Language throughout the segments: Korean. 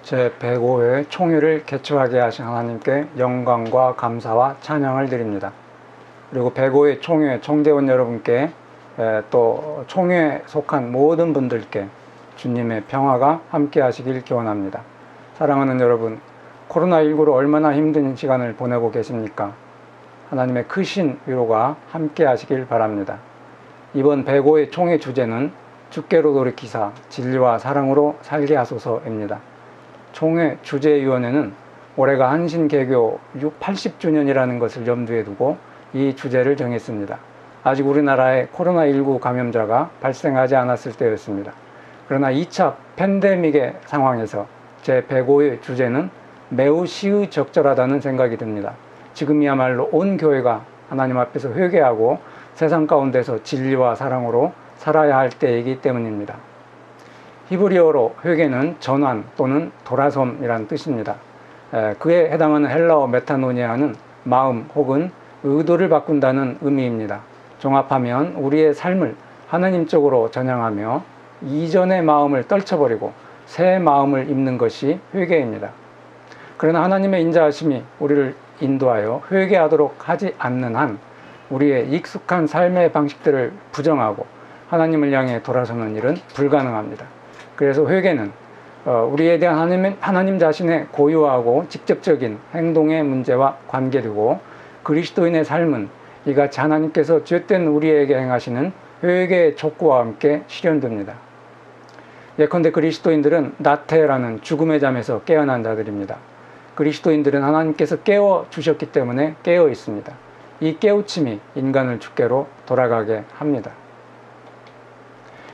제105회 총회를 개최하게 하신 하나님께 영광과 감사와 찬양을 드립니다. 그리고 105회 총회 총대원 여러분께 또 총회에 속한 모든 분들께 주님의 평화가 함께 하시길 기원합니다. 사랑하는 여러분, 코로나19로 얼마나 힘든 시간을 보내고 계십니까? 하나님의 크신 위로가 함께 하시길 바랍니다. 이번 105회 총회 주제는 주께로 돌이키사 진리와 사랑으로 살게 하소서입니다. 총회 주제위원회는 올해가 한신개교 80주년이라는 것을 염두에 두고 이 주제를 정했습니다. 아직 우리나라에 코로나19 감염자가 발생하지 않았을 때였습니다. 그러나 2차 팬데믹의 상황에서 제105회 주제는 매우 시의적절하다는 생각이 듭니다. 지금이야말로 온 교회가 하나님 앞에서 회개하고 세상 가운데서 진리와 사랑으로 살아야 할 때이기 때문입니다. 히브리어로 회개는 전환 또는 돌아섬이라는 뜻입니다. 그에 해당하는 헬라어 메타노니아는 마음 혹은 의도를 바꾼다는 의미입니다. 종합하면 우리의 삶을 하나님 쪽으로 전향하며 이전의 마음을 떨쳐버리고 새 마음을 입는 것이 회개입니다. 그러나 하나님의 인자하심이 우리를 인도하여 회개하도록 하지 않는 한 우리의 익숙한 삶의 방식들을 부정하고 하나님을 향해 돌아서는 일은 불가능합니다. 그래서 회개는 우리에 대한 하나님 자신의 고유하고 직접적인 행동의 문제와 관계되고 그리스도인의 삶은 이같이 하나님께서 죄된 우리에게 행하시는 회개의 촉구와 함께 실현됩니다. 예컨대 그리스도인들은 나태라는 죽음의 잠에서 깨어난 자들입니다. 그리스도인들은 하나님께서 깨워주셨기 때문에 깨어 있습니다. 이 깨우침이 인간을 주께로 돌아가게 합니다.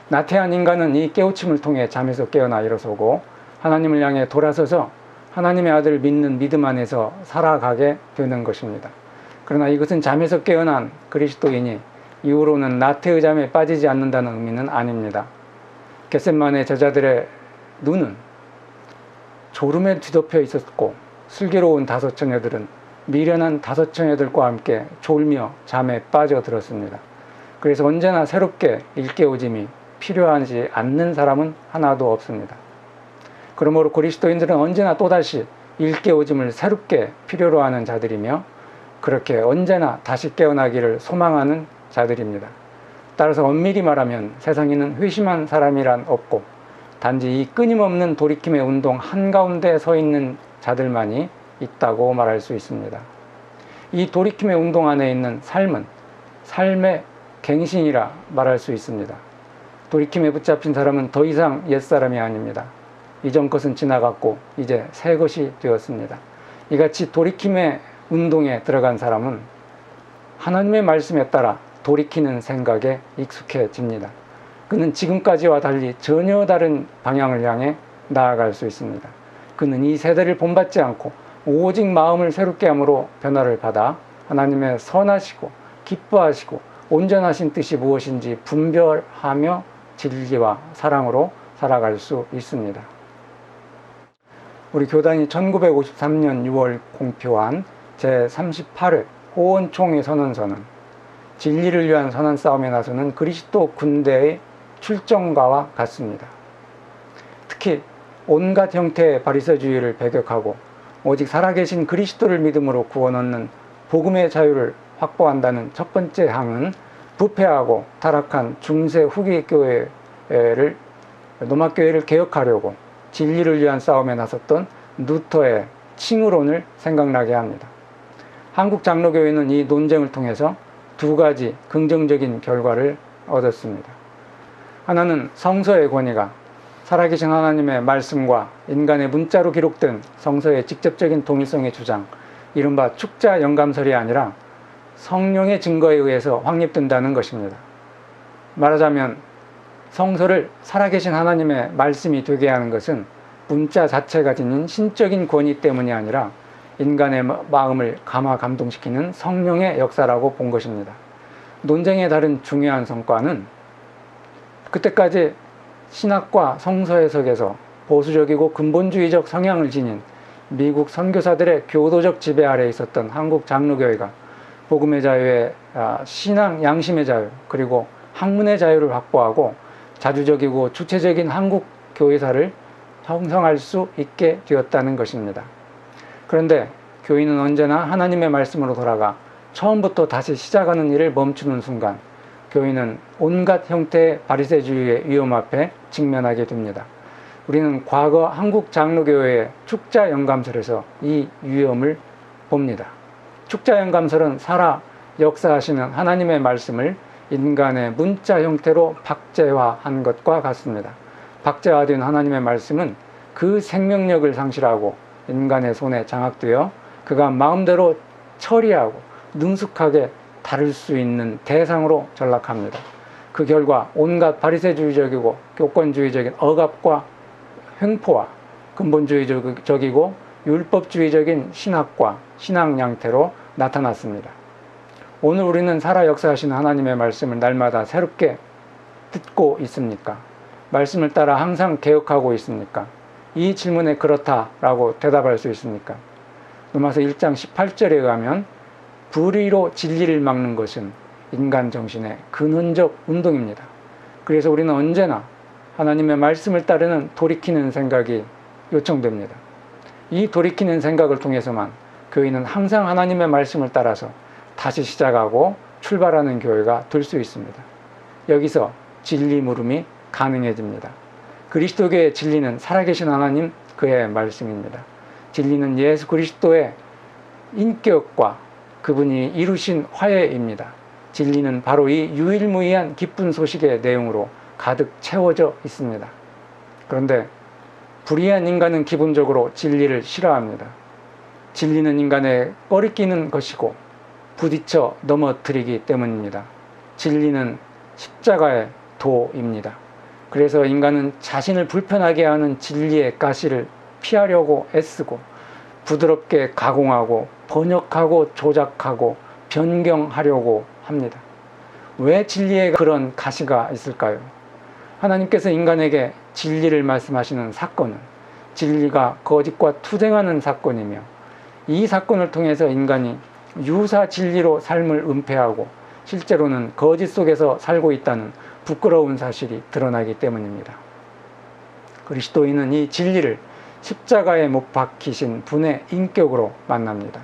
나태한 인간은 이 깨우침을 통해 잠에서 깨어나 일어서고 하나님을 향해 돌아서서 하나님의 아들을 믿는 믿음 안에서 살아가게 되는 것입니다. 그러나 이것은 잠에서 깨어난 그리스도인이 이후로는 나태의 잠에 빠지지 않는다는 의미는 아닙니다. 겟셋마네 제자들의 눈은 졸음에 뒤덮여 있었고 슬기로운 5 처녀들은 미련한 5 처녀들과 함께 졸며 잠에 빠져들었습니다. 그래서 언제나 새롭게 일깨워짐이 필요하지 않는 사람은 하나도 없습니다. 그러므로 그리스도인들은 언제나 또다시 일깨워짐을 새롭게 필요로 하는 자들이며 그렇게 언제나 다시 깨어나기를 소망하는 자들입니다. 따라서 엄밀히 말하면 세상에는 회심한 사람이란 없고 단지 이 끊임없는 돌이킴의 운동 한가운데 서 있는 자들만이 있다고 말할 수 있습니다. 이 돌이킴의 운동 안에 있는 삶은 삶의 갱신이라 말할 수 있습니다. 돌이킴에 붙잡힌 사람은 더 이상 옛사람이 아닙니다. 이전 것은 지나갔고 이제 새 것이 되었습니다. 이같이 돌이킴의 운동에 들어간 사람은 하나님의 말씀에 따라 돌이키는 생각에 익숙해집니다. 그는 지금까지와 달리 전혀 다른 방향을 향해 나아갈 수 있습니다. 그는 이 세대를 본받지 않고 오직 마음을 새롭게 함으로 변화를 받아 하나님의 선하시고 기뻐하시고 온전하신 뜻이 무엇인지 분별하며 진리와 사랑으로 살아갈 수 있습니다. 우리 교단이 1953년 6월 공표한 제38회 호원총회 선언서는 진리를 위한 선한 싸움에 나서는 그리스도 군대의 출정과와 같습니다. 특히 온갖 형태의 바리새주의를 배격하고 오직 살아계신 그리스도를 믿음으로 구원 얻는 복음의 자유를 확보한다는 첫 번째 항은 부패하고 타락한 중세 후기 교회를 노마교회를 개혁하려고 진리를 위한 싸움에 나섰던 루터의 칭의론을 생각나게 합니다. 한국 장로교회는 이 논쟁을 통해서 2가지 긍정적인 결과를 얻었습니다. 하나는 성서의 권위가 살아계신 하나님의 말씀과 인간의 문자로 기록된 성서의 직접적인 동일성의 주장, 이른바 축자 영감설이 아니라 성령의 증거에 의해서 확립된다는 것입니다. 말하자면 성서를 살아계신 하나님의 말씀이 되게 하는 것은 문자 자체가 지닌 신적인 권위 때문이 아니라 인간의 마음을 감화 감동시키는 성령의 역사라고 본 것입니다. 논쟁의 다른 중요한 성과는 그때까지 신학과 성서 해석에서 보수적이고 근본주의적 성향을 지닌 미국 선교사들의 교도적 지배 아래 있었던 한국 장로교회가 복음의 자유에 신앙 양심의 자유 그리고 학문의 자유를 확보하고 자주적이고 주체적인 한국 교회사를 형성할 수 있게 되었다는 것입니다. 그런데 교인은 언제나 하나님의 말씀으로 돌아가 처음부터 다시 시작하는 일을 멈추는 순간 교인은 온갖 형태의 바리새주의의 위험 앞에 직면하게 됩니다. 우리는 과거 한국 장로교회의 축자영감설에서 이 위험을 봅니다. 축자영감설은 살아 역사하시는 하나님의 말씀을 인간의 문자 형태로 박제화한 것과 같습니다. 박제화된 하나님의 말씀은 그 생명력을 상실하고 인간의 손에 장악되어 그가 마음대로 처리하고 능숙하게 다룰 수 있는 대상으로 전락합니다. 그 결과 온갖 바리새주의적이고 교권주의적인 억압과 횡포와 근본주의적이고 율법주의적인 신학과 신앙 양태로 나타났습니다. 오늘 우리는 살아 역사하시는 하나님의 말씀을 날마다 새롭게 듣고 있습니까? 말씀을 따라 항상 개혁하고 있습니까? 이 질문에 그렇다라고 대답할 수 있습니까? 로마서 1장 18절에 의하면 불의로 진리를 막는 것은 인간 정신의 근원적 운동입니다. 그래서 우리는 언제나 하나님의 말씀을 따르는 돌이키는 생각이 요청됩니다. 이 돌이키는 생각을 통해서만 교회는 항상 하나님의 말씀을 따라서 다시 시작하고 출발하는 교회가 될 수 있습니다. 여기서 진리 물음이 가능해집니다. 그리스도교의 진리는 살아계신 하나님 그의 말씀입니다. 진리는 예수 그리스도의 인격과 그분이 이루신 화해입니다. 진리는 바로 이 유일무이한 기쁜 소식의 내용으로 가득 채워져 있습니다. 그런데 불의한 인간은 기본적으로 진리를 싫어합니다. 진리는 인간의 꺼리끼는 것이고 부딪혀 넘어뜨리기 때문입니다. 진리는 십자가의 도입니다. 그래서 인간은 자신을 불편하게 하는 진리의 가시를 피하려고 애쓰고 부드럽게 가공하고 번역하고 조작하고 변경하려고 합니다. 왜 진리에 그런 가시가 있을까요? 하나님께서 인간에게 진리를 말씀하시는 사건은 진리가 거짓과 투쟁하는 사건이며 이 사건을 통해서 인간이 유사 진리로 삶을 은폐하고 실제로는 거짓 속에서 살고 있다는 부끄러운 사실이 드러나기 때문입니다. 그리스도인은 이 진리를 십자가에 못 박히신 분의 인격으로 만납니다.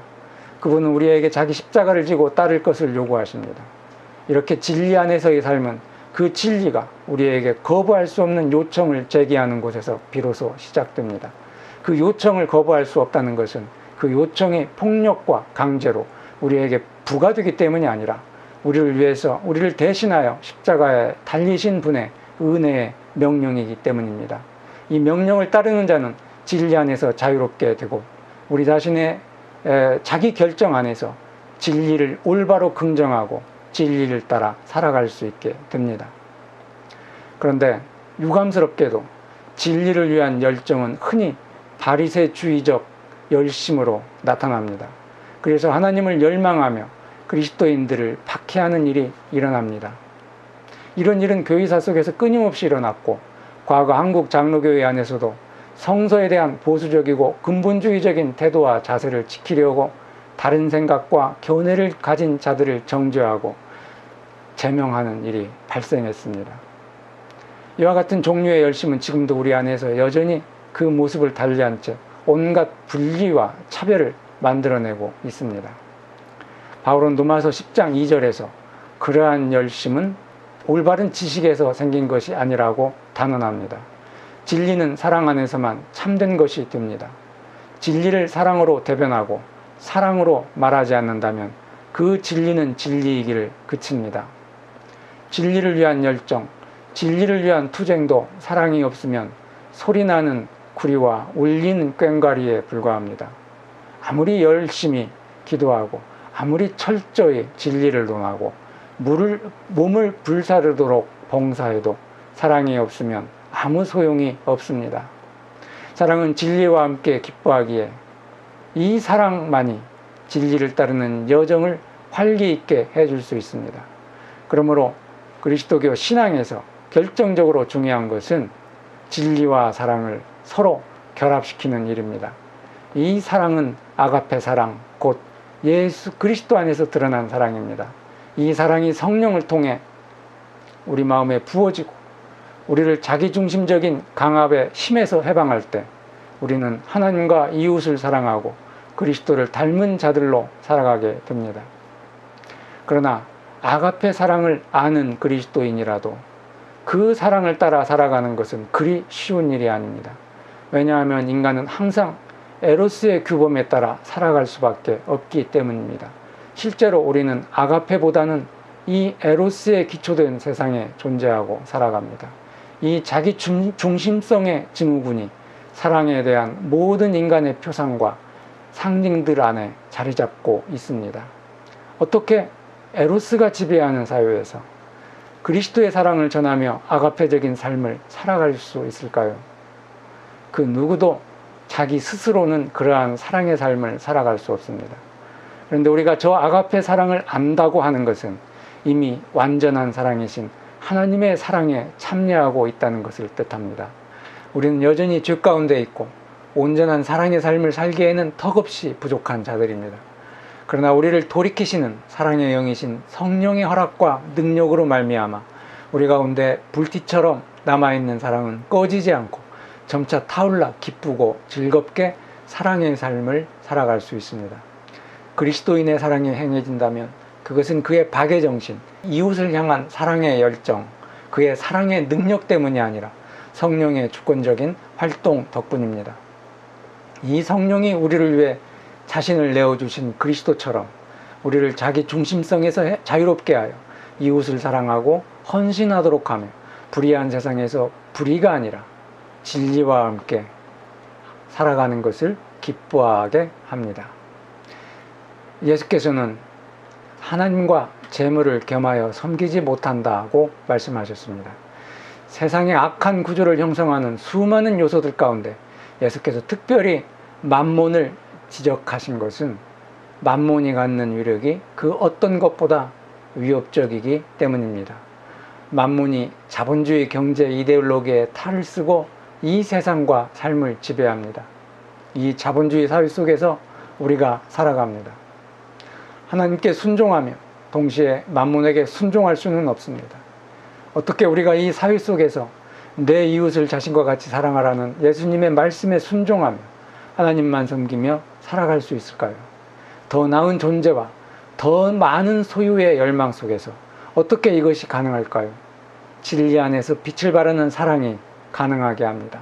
그분은 우리에게 자기 십자가를 지고 따를 것을 요구하십니다. 이렇게 진리 안에서의 삶은 그 진리가 우리에게 거부할 수 없는 요청을 제기하는 곳에서 비로소 시작됩니다. 그 요청을 거부할 수 없다는 것은 그 요청이 폭력과 강제로 우리에게 부과되기 때문이 아니라 우리를 위해서, 우리를 대신하여 십자가에 달리신 분의 은혜의 명령이기 때문입니다. 이 명령을 따르는 자는 진리 안에서 자유롭게 되고 우리 자신의 자기 결정 안에서 진리를 올바로 긍정하고 진리를 따라 살아갈 수 있게 됩니다. 그런데 유감스럽게도 진리를 위한 열정은 흔히 바리새주의적 열심으로 나타납니다. 그래서 하나님을 열망하며 그리스도인들을 박해하는 일이 일어납니다. 이런 일은 교회사 속에서 끊임없이 일어났고 과거 한국 장로교회 안에서도 성서에 대한 보수적이고 근본주의적인 태도와 자세를 지키려고 다른 생각과 견해를 가진 자들을 정죄하고 제명하는 일이 발생했습니다. 이와 같은 종류의 열심은 지금도 우리 안에서 여전히 그 모습을 달리한 채 온갖 분리와 차별을 만들어내고 있습니다. 바울은 로마서 10장 2절에서 그러한 열심은 올바른 지식에서 생긴 것이 아니라고 단언합니다. 진리는 사랑 안에서만 참된 것이 됩니다. 진리를 사랑으로 대변하고 사랑으로 말하지 않는다면 그 진리는 진리이기를 그칩니다. 진리를 위한 열정, 진리를 위한 투쟁도 사랑이 없으면 소리나는 구리와 울리는 꽹과리에 불과합니다. 아무리 열심히 기도하고 아무리 철저히 진리를 논하고 몸을 불사르도록 봉사해도 사랑이 없으면 아무 소용이 없습니다. 사랑은 진리와 함께 기뻐하기에 이 사랑만이 진리를 따르는 여정을 활기 있게 해줄 수 있습니다. 그러므로 그리스도교 신앙에서 결정적으로 중요한 것은 진리와 사랑을 서로 결합시키는 일입니다. 이 사랑은 아가페 사랑, 곧 예수 그리스도 안에서 드러난 사랑입니다. 이 사랑이 성령을 통해 우리 마음에 부어지고 우리를 자기중심적인 강압의 힘에서 해방할 때 우리는 하나님과 이웃을 사랑하고 그리스도를 닮은 자들로 살아가게 됩니다. 그러나 아가페 사랑을 아는 그리스도인이라도 그 사랑을 따라 살아가는 것은 그리 쉬운 일이 아닙니다. 왜냐하면 인간은 항상 에로스의 규범에 따라 살아갈 수밖에 없기 때문입니다. 실제로 우리는 아가페보다는 이 에로스에 기초된 세상에 존재하고 살아갑니다. 이 자기 중심성의 증후군이 사랑에 대한 모든 인간의 표상과 상징들 안에 자리 잡고 있습니다. 어떻게 에로스가 지배하는 사회에서 그리스도의 사랑을 전하며 아가페적인 삶을 살아갈 수 있을까요? 그 누구도 자기 스스로는 그러한 사랑의 삶을 살아갈 수 없습니다. 그런데 우리가 저 아가페 사랑을 안다고 하는 것은 이미 완전한 사랑이신 하나님의 사랑에 참여하고 있다는 것을 뜻합니다. 우리는 여전히 죄 가운데 있고 온전한 사랑의 삶을 살기에는 턱없이 부족한 자들입니다. 그러나 우리를 돌이키시는 사랑의 영이신 성령의 허락과 능력으로 말미암아 우리 가운데 불빛처럼 남아있는 사랑은 꺼지지 않고 점차 타올라 기쁘고 즐겁게 사랑의 삶을 살아갈 수 있습니다. 그리스도인의 사랑이 행해진다면 그것은 그의 박애정신, 이웃을 향한 사랑의 열정, 그의 사랑의 능력 때문이 아니라 성령의 주권적인 활동 덕분입니다. 이 성령이 우리를 위해 자신을 내어주신 그리스도처럼 우리를 자기 중심성에서 자유롭게 하여 이웃을 사랑하고 헌신하도록 하며 불의한 세상에서 불의가 아니라 진리와 함께 살아가는 것을 기뻐하게 합니다. 예수께서는 하나님과 재물을 겸하여 섬기지 못한다고 말씀하셨습니다. 세상의 악한 구조를 형성하는 수많은 요소들 가운데 예수께서 특별히 만몬을 지적하신 것은 만몬이 갖는 위력이 그 어떤 것보다 위협적이기 때문입니다. 만몬이 자본주의 경제 이데올로기에 탈을 쓰고 이 세상과 삶을 지배합니다. 이 자본주의 사회 속에서 우리가 살아갑니다. 하나님께 순종하며 동시에 만몬에게 순종할 수는 없습니다. 어떻게 우리가 이 사회 속에서 내 이웃을 자신과 같이 사랑하라는 예수님의 말씀에 순종하며 하나님만 섬기며 살아갈 수 있을까요? 더 나은 존재와 더 많은 소유의 열망 속에서 어떻게 이것이 가능할까요? 진리 안에서 빛을 바라는 사랑이 가능하게 합니다.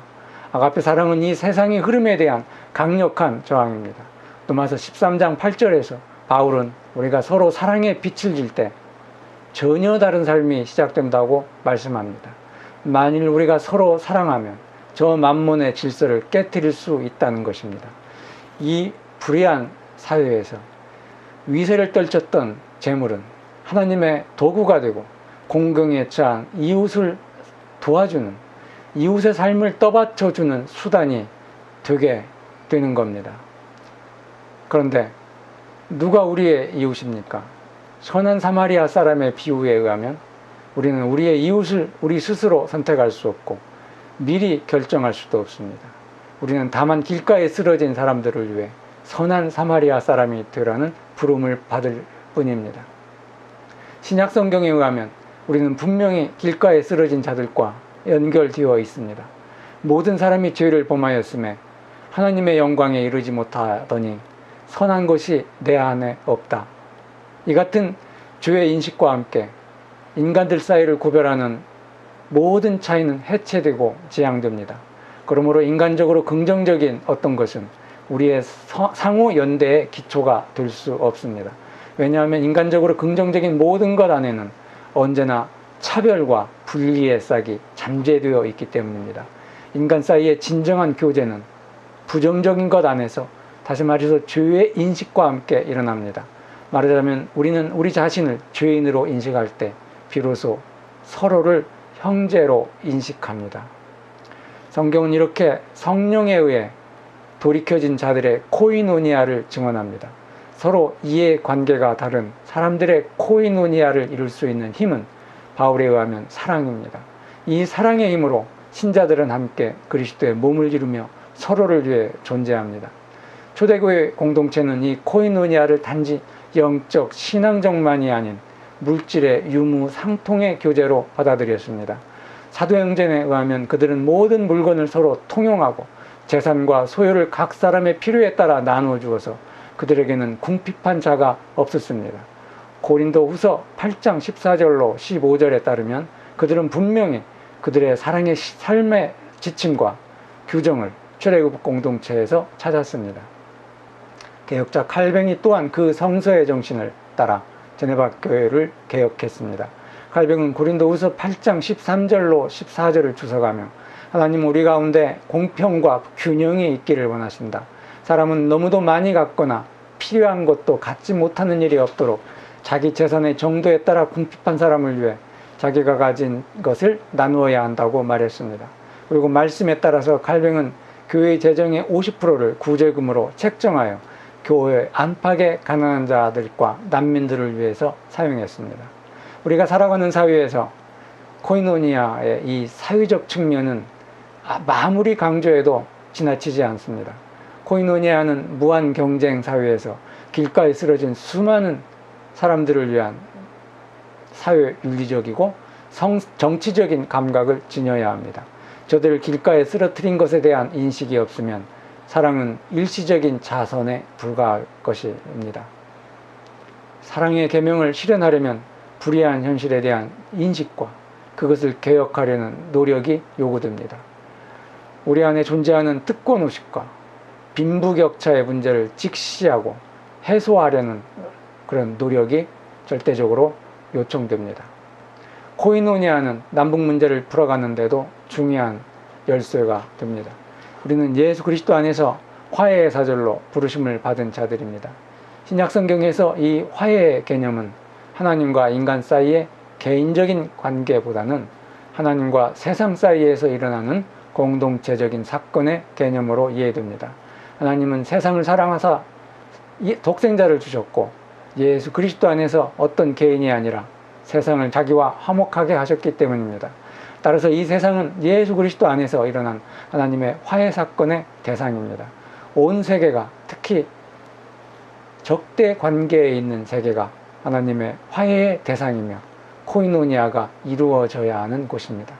아가페 사랑은 이 세상의 흐름에 대한 강력한 저항입니다. 로마서 13장 8절에서 바울은 우리가 서로 사랑의 빛을 질 때 전혀 다른 삶이 시작된다고 말씀합니다. 만일 우리가 서로 사랑하면 저 만몬의 질서를 깨트릴 수 있다는 것입니다. 이 불의한 사회에서 위세를 떨쳤던 재물은 하나님의 도구가 되고 공경에 처한 이웃을 도와주는, 이웃의 삶을 떠받쳐주는 수단이 되게 되는 겁니다. 그런데 누가 우리의 이웃입니까? 선한 사마리아 사람의 비유에 의하면 우리는 우리의 이웃을 우리 스스로 선택할 수 없고 미리 결정할 수도 없습니다. 우리는 다만 길가에 쓰러진 사람들을 위해 선한 사마리아 사람이 되라는 부름을 받을 뿐입니다. 신약 성경에 의하면 우리는 분명히 길가에 쓰러진 자들과 연결되어 있습니다. 모든 사람이 죄를 범하였음에 하나님의 영광에 이르지 못하더니 선한 것이 내 안에 없다. 이 같은 죄의 인식과 함께 인간들 사이를 구별하는 모든 차이는 해체되고 지양됩니다. 그러므로 인간적으로 긍정적인 어떤 것은 우리의 상호 연대의 기초가 될 수 없습니다. 왜냐하면 인간적으로 긍정적인 모든 것 안에는 언제나 차별과 분리의 싹이 잠재되어 있기 때문입니다. 인간 사이의 진정한 교제는 부정적인 것 안에서, 다시 말해서 죄의 인식과 함께 일어납니다. 말하자면 우리는 우리 자신을 죄인으로 인식할 때 비로소 서로를 형제로 인식합니다. 성경은 이렇게 성령에 의해 돌이켜진 자들의 코이노니아를 증언합니다. 서로 이해관계가 다른 사람들의 코이노니아를 이룰 수 있는 힘은 바울에 의하면 사랑입니다. 이 사랑의 힘으로 신자들은 함께 그리스도의 몸을 이루며 서로를 위해 존재합니다. 초대교회 공동체는 이 코이노니아를 단지 영적, 신앙적만이 아닌 물질의 유무상통의 교제로 받아들였습니다. 사도행전에 의하면 그들은 모든 물건을 서로 통용하고 재산과 소유를 각 사람의 필요에 따라 나누어 주어서 그들에게는 궁핍한 자가 없었습니다. 고린도 후서 8장 14절로 15절에 따르면 그들은 분명히 그들의 사랑의 삶의 지침과 규정을 출애굽 공동체에서 찾았습니다. 개혁자 칼뱅이 또한 그 성서의 정신을 따라 제네바 교회를 개혁했습니다. 칼뱅은 고린도 후서 8장 13절로 14절을 주석하며 하나님 우리 가운데 공평과 균형이 있기를 원하신다. 사람은 너무도 많이 갖거나 필요한 것도 갖지 못하는 일이 없도록 자기 재산의 정도에 따라 궁핍한 사람을 위해 자기가 가진 것을 나누어야 한다고 말했습니다. 그리고 말씀에 따라서 칼뱅은 교회의 재정의 50%를 구제금으로 책정하여 교회 안팎의 가난한 자들과 난민들을 위해서 사용했습니다. 우리가 살아가는 사회에서 코이노니아의 이 사회적 측면은 아무리 강조해도 지나치지 않습니다. 코이노니아는 무한 경쟁 사회에서 길가에 쓰러진 수많은 사람들을 위한 사회 윤리적이고 정치적인 감각을 지녀야 합니다. 저들을 길가에 쓰러뜨린 것에 대한 인식이 없으면 사랑은 일시적인 자선에 불과할 것입니다. 사랑의 계명을 실현하려면 불의한 현실에 대한 인식과 그것을 개혁하려는 노력이 요구됩니다. 우리 안에 존재하는 특권의식과 빈부격차의 문제를 직시하고 해소하려는 그런 노력이 절대적으로 요청됩니다. 코이노니아는 남북 문제를 풀어가는데도 중요한 열쇠가 됩니다. 우리는 예수 그리스도 안에서 화해의 사절로 부르심을 받은 자들입니다. 신약 성경에서 이 화해의 개념은 하나님과 인간 사이의 개인적인 관계보다는 하나님과 세상 사이에서 일어나는 공동체적인 사건의 개념으로 이해됩니다. 하나님은 세상을 사랑하사 독생자를 주셨고 예수 그리스도 안에서 어떤 개인이 아니라 세상을 자기와 화목하게 하셨기 때문입니다. 따라서 이 세상은 예수 그리스도 안에서 일어난 하나님의 화해 사건의 대상입니다. 온 세계가, 특히 적대 관계에 있는 세계가 하나님의 화해의 대상이며 코이노니아가 이루어져야 하는 곳입니다.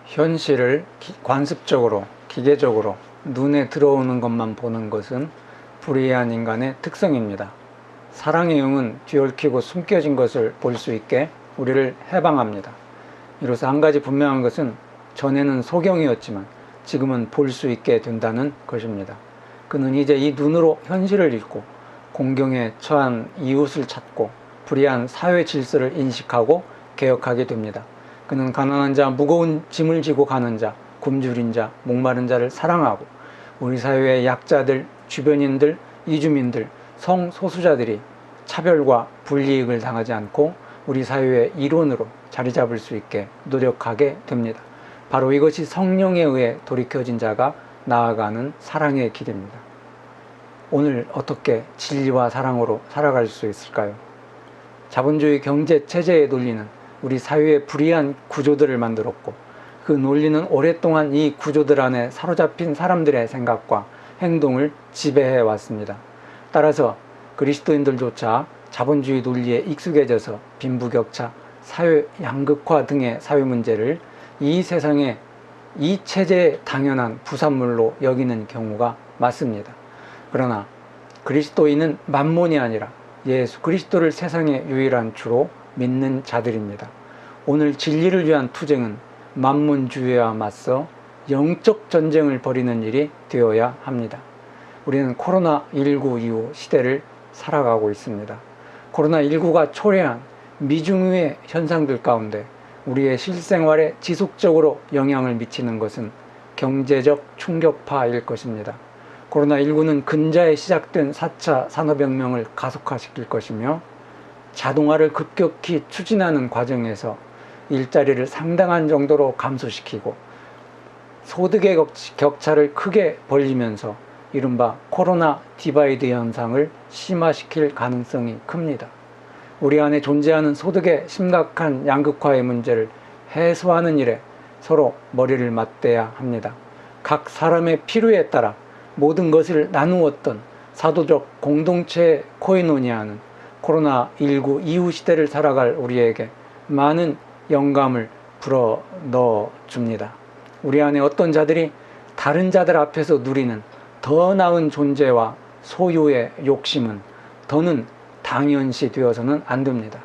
현실을 관습적으로, 기계적으로 눈에 들어오는 것만 보는 것은 불의한 인간의 특성입니다. 사랑의 영은 뒤얽히고 숨겨진 것을 볼 수 있게 우리를 해방합니다. 이로써 한 가지 분명한 것은 전에는 소경이었지만 지금은 볼 수 있게 된다는 것입니다. 그는 이제 이 눈으로 현실을 읽고 공경에 처한 이웃을 찾고 불의한 사회 질서를 인식하고 개혁하게 됩니다. 그는 가난한 자, 무거운 짐을 지고 가는 자, 굶주린 자, 목마른 자를 사랑하고 우리 사회의 약자들, 주변인들, 이주민들, 성소수자들이 차별과 불이익을 당하지 않고 우리 사회의 일원으로 자리 잡을 수 있게 노력하게 됩니다. 바로 이것이 성령에 의해 돌이켜진 자가 나아가는 사랑의 길입니다. 오늘 어떻게 진리와 사랑으로 살아갈 수 있을까요? 자본주의 경제 체제의 논리는 우리 사회의 불이한 구조들을 만들었고 그 논리는 오랫동안 이 구조들 안에 사로잡힌 사람들의 생각과 행동을 지배해 왔습니다. 따라서 그리스도인들조차 자본주의 논리에 익숙해져서 빈부격차, 사회 양극화 등의 사회 문제를 이 세상에 이 체제의 당연한 부산물로 여기는 경우가 많습니다. 그러나 그리스도인은 만몬이 아니라 예수 그리스도를 세상의 유일한 주로 믿는 자들입니다. 오늘 진리를 위한 투쟁은 만몬주의와 맞서 영적 전쟁을 벌이는 일이 되어야 합니다. 우리는 코로나19 이후 시대를 살아가고 있습니다. 코로나19가 초래한 미중의 현상들 가운데 우리의 실생활에 지속적으로 영향을 미치는 것은 경제적 충격파일 것입니다. 코로나19는 근자에 시작된 4차 산업혁명을 가속화시킬 것이며 자동화를 급격히 추진하는 과정에서 일자리를 상당한 정도로 감소시키고 소득의 격차를 크게 벌리면서 이른바 코로나 디바이드 현상을 심화시킬 가능성이 큽니다. 우리 안에 존재하는 소득의 심각한 양극화의 문제를 해소하는 일에 서로 머리를 맞대야 합니다. 각 사람의 필요에 따라 모든 것을 나누었던 사도적 공동체의 코이노니아는 코로나19 이후 시대를 살아갈 우리에게 많은 영감을 불어 넣어 줍니다. 우리 안에 어떤 자들이 다른 자들 앞에서 누리는 더 나은 존재와 소유의 욕심은 더는 당연시 되어서는 안 됩니다.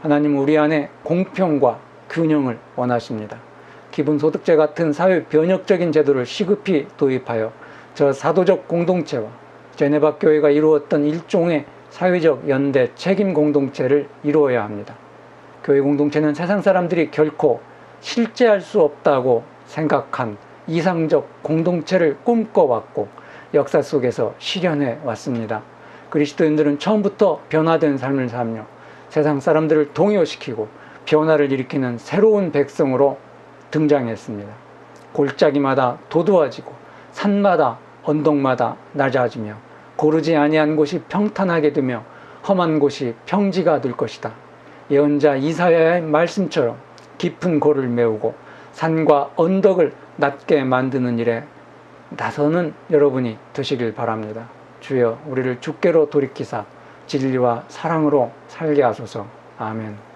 하나님은 우리 안에 공평과 균형을 원하십니다. 기본소득제 같은 사회 변혁적인 제도를 시급히 도입하여 저 사도적 공동체와 제네바 교회가 이루었던 일종의 사회적 연대 책임 공동체를 이루어야 합니다. 교회 공동체는 세상 사람들이 결코 실제할 수 없다고 생각한 이상적 공동체를 꿈꿔왔고 역사 속에서 실현해 왔습니다. 그리스도인들은 처음부터 변화된 삶을 살며 세상 사람들을 동요시키고 변화를 일으키는 새로운 백성으로 등장했습니다. 골짜기마다 도드와지고 산마다 언덕마다 낮아지며 고르지 아니한 곳이 평탄하게 되며 험한 곳이 평지가 될 것이다. 예언자 이사야의 말씀처럼 깊은 골을 메우고 산과 언덕을 낮게 만드는 일에 나서는 여러분이 되시길 바랍니다. 주여, 우리를 주께로 돌이키사 진리와 사랑으로 살게 하소서. 아멘.